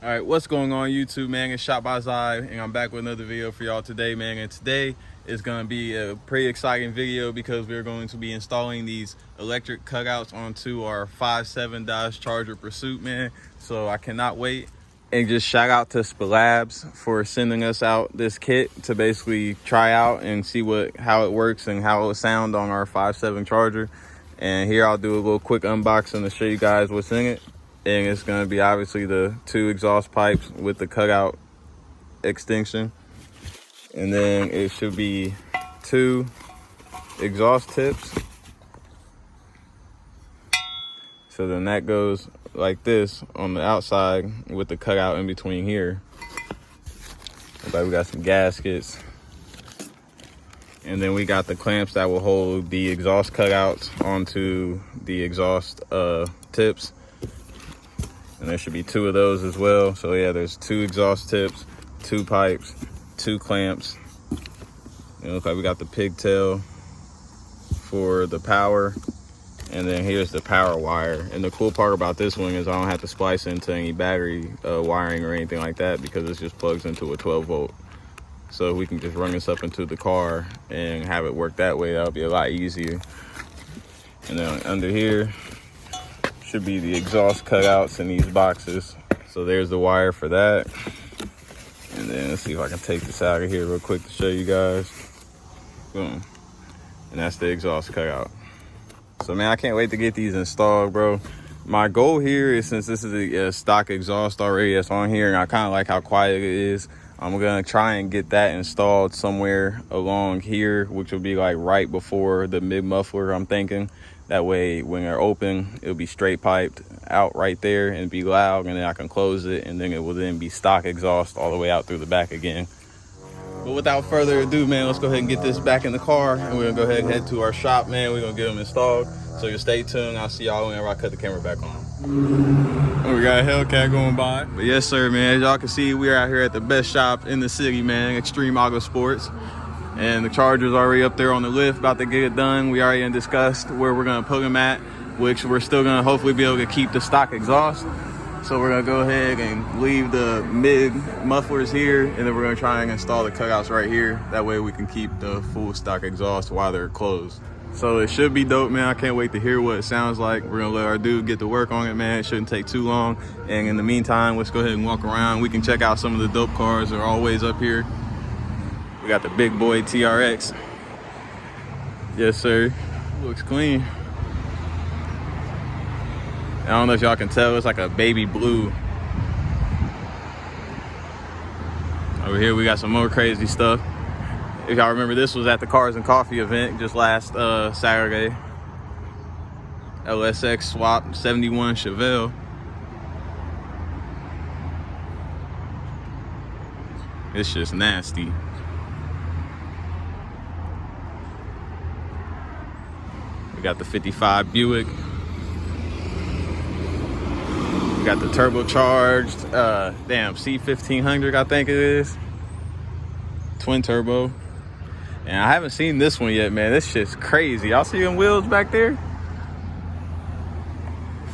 All right, what's going on YouTube, man? It's ShotBy's Eye, and I'm back with another video for y'all today, man. And today is gonna be a pretty exciting video because we're going to be installing these electric cutouts onto our 5.7 Dodge Charger Pursuit, man. So I cannot wait. And just shout out to Spelab for sending us out this kit to basically try out and see how it works and how it will sound on our 5.7 Charger. And here I'll do a little quick unboxing to show you guys what's in it. And it's going to be obviously the 2 exhaust pipes with the cutout extension. And then it should be 2 exhaust tips. So then that goes like this on the outside with the cutout in between here. Like we got some gaskets. And then we got the clamps that will hold the exhaust cutouts onto the exhaust tips. And there should be 2 of those as well. So yeah, there's 2 exhaust tips, 2 pipes, 2 clamps. It looks like we got the pigtail for the power. And then here's the power wire. And the cool part about this one is I don't have to splice into any battery wiring or anything like that because it just plugs into a 12 volt. So we can just run this up into the car and have it work that way. That'll be a lot easier. And then under here should be the exhaust cutouts in these boxes. So there's the wire for that. And then let's see if I can take this out of here real quick to show you guys. Boom. And that's the exhaust cutout. So man, I can't wait to get these installed, bro. My goal here is, since this is a stock exhaust already that's on here and I kind of like how quiet it is, I'm gonna try and get that installed somewhere along here, which will be like right before the mid muffler, I'm thinking. That way when they're open, it'll be straight piped out right there and be loud, and then I can close it, and then it will then be stock exhaust all the way out through the back again. But without further ado, man, let's go ahead and get this back in the car, and we're gonna go ahead and head to our shop, man. We're gonna get them installed. So you stay tuned. I'll see y'all whenever I cut the camera back on. Oh, we got a Hellcat going by. But yes, sir, man. As y'all can see, we are out here at the best shop in the city, man, Extreme Auto Sports. And the Charger's already up there on the lift, about to get it done. We already discussed where we're gonna put them at, which we're still gonna hopefully be able to keep the stock exhaust. So we're gonna go ahead and leave the mid mufflers here, and then we're gonna try and install the cutouts right here. That way we can keep the full stock exhaust while they're closed. So it should be dope, man. I can't wait to hear what it sounds like. We're gonna let our dude get to work on it, man. It shouldn't take too long. And in the meantime, let's go ahead and walk around. We can check out some of the dope cars that are always up here. We got the big boy TRX. Yes, sir. Looks clean. I don't know if y'all can tell, it's like a baby blue. Over here we got some more crazy stuff. If y'all remember, this was at the Cars and Coffee event just last Saturday. LSX swap 71 Chevelle. It's just nasty. We got the 55 Buick. We got the turbocharged, C1500, I think it is. Twin turbo. And I haven't seen this one yet, man. This shit's crazy. Y'all see them wheels back there?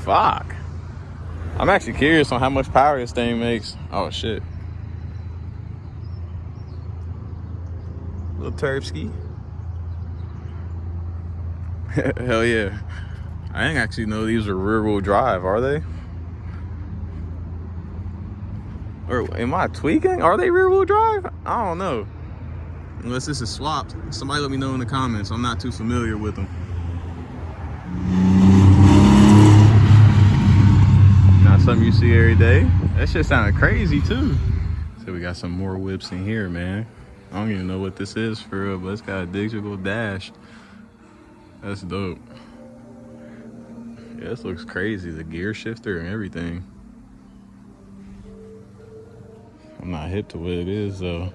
Fuck. I'm actually curious on how much power this thing makes. Oh, shit. Little Turbski. Hell yeah. I didn't actually know these were rear-wheel drive, are they? Or am I tweaking? Are they rear-wheel drive? I don't know. Unless this is swapped. Somebody let me know in the comments. I'm not too familiar with them. Not something you see every day. That shit sounded crazy too. So we got some more whips in here, man. I don't even know what this is for real, but it's got a digital dash. That's dope. Yeah, this looks crazy. The gear shifter and everything. I'm not hip to what it is though.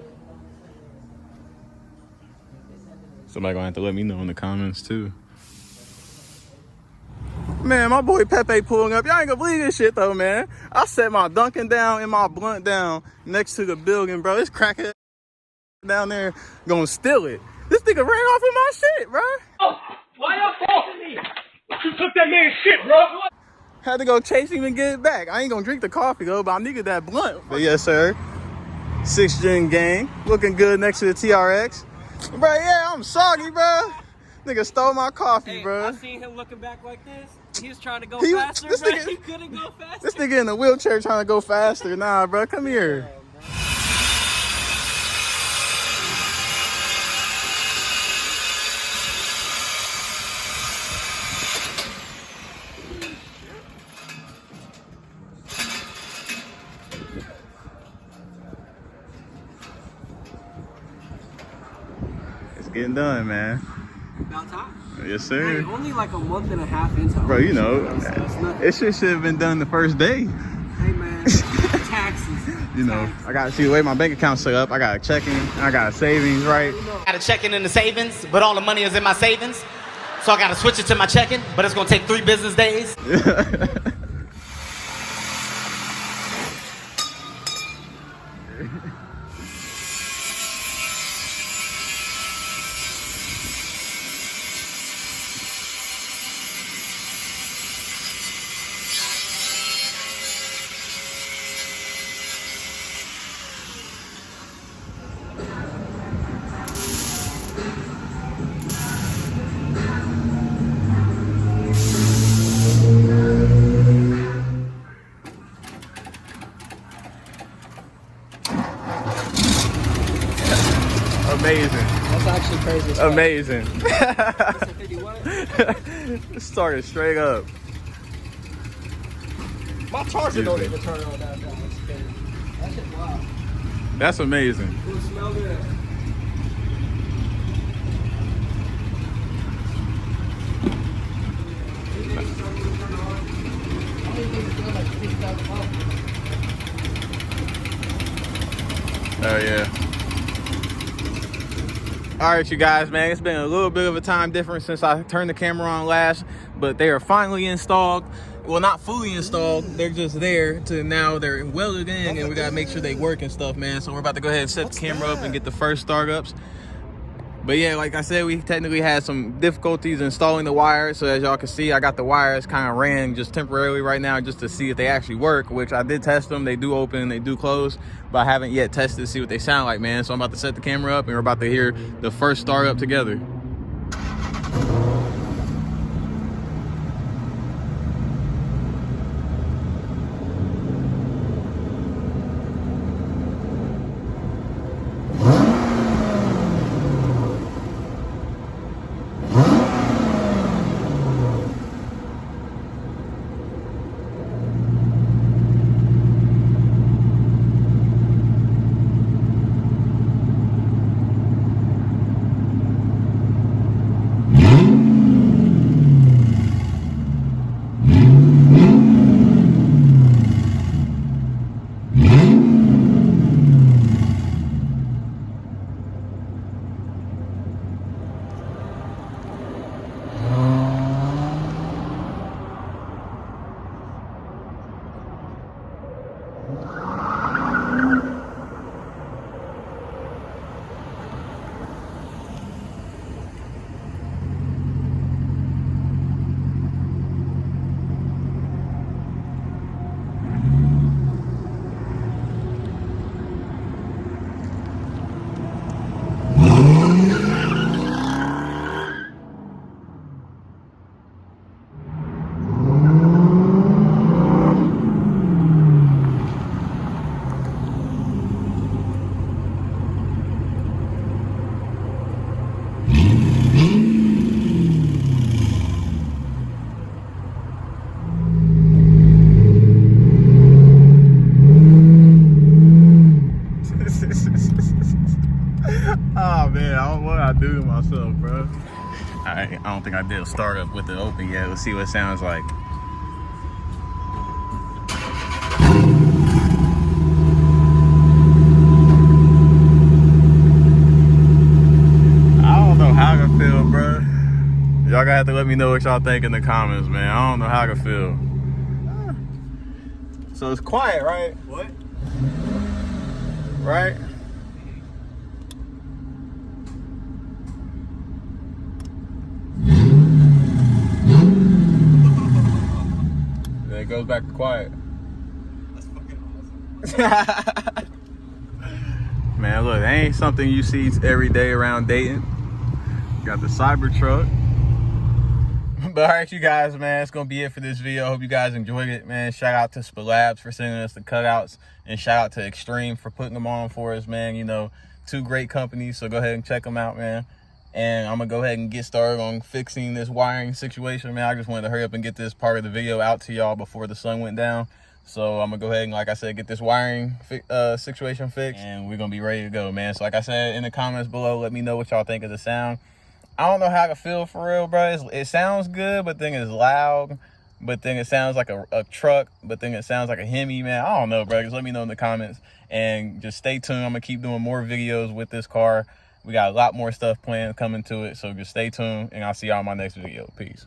Somebody gonna have to let me know in the comments too. Man, my boy Pepe pulling up. Y'all ain't gonna believe this shit though, man. I set my Dunkin' down and my blunt down next to the building, bro. This crackhead down there gonna steal it. This nigga ran off with my shit, bro. Oh, why y'all chasing me? You took that man's shit, bro. Had to go chase him and get it back. I ain't gonna drink the coffee though, but I needed that blunt. But yes, sir. 6th gen gang, looking good next to the TRX. Bro, yeah, I'm soggy, bro. Nigga stole my coffee, bro. I seen him looking back like this. He was trying to go faster, but he couldn't go faster. This nigga in a wheelchair trying to go faster. Nah, bro, come here. It's getting done, man. About time. Yes, sir. Hey, only like a month and a half into bro, you know, it should have been done the first day. Hey, man, taxes. You know, I got to see the way my bank account's set up. I got a checking, I got a savings, right? I got a checking in the savings, but all the money is in my savings. So I got to switch it to my checking, but it's going to take 3 business days. Amazing. That's actually crazy. Amazing. Started straight up. My charger don't even turn on that. That shit wild. That's amazing. It smell good. Oh yeah. All right, you guys, man, it's been a little bit of a time difference since I turned the camera on last, but they are finally installed. Well, not fully installed, they're just there to now they're welded in, and we gotta make sure they work and stuff, man. So we're about to go ahead and set the camera up and get the first startups. But yeah, like I said, we technically had some difficulties installing the wires. So as y'all can see, I got the wires kind of ran just temporarily right now just to see if they actually work, which I did test them. They do open, they do close, but I haven't yet tested to see what they sound like, man. So I'm about to set the camera up and we're about to hear the first startup together. Oh man, what I do to myself, bro. I don't think I did a startup with it open yet. Let's see what it sounds like. I don't know how I feel, bro. Y'all gonna have to let me know what y'all think in the comments, man. I don't know how I feel. So it's quiet, right? What? Right? it goes back to quiet. That's fucking awesome. Man, look, that ain't something you see every day around Dayton. Got the Cybertruck. But all right, you guys, man, it's gonna be it for this video. I hope you guys enjoyed it, man. Shout out to Spelab for sending us the cutouts, and shout out to Extreme for putting them on for us, man. You know, 2 great companies, so go ahead and check them out, man. And I'm gonna go ahead and get started on fixing this wiring situation, man. I just wanted to hurry up and get this part of the video out to y'all before the sun went down. So I'm gonna go ahead and, like I said, get this wiring situation fixed, and we're gonna be ready to go, man. So like I said, in the comments below, let me know what y'all think of the sound. I don't know how I feel for real, bro. It sounds good, but then it's loud. But then it sounds like a truck. But then it sounds like a Hemi, man. I don't know, bro. Just let me know in the comments. And just stay tuned. I'm going to keep doing more videos with this car. We got a lot more stuff planned coming to it. So just stay tuned. And I'll see y'all in my next video. Peace.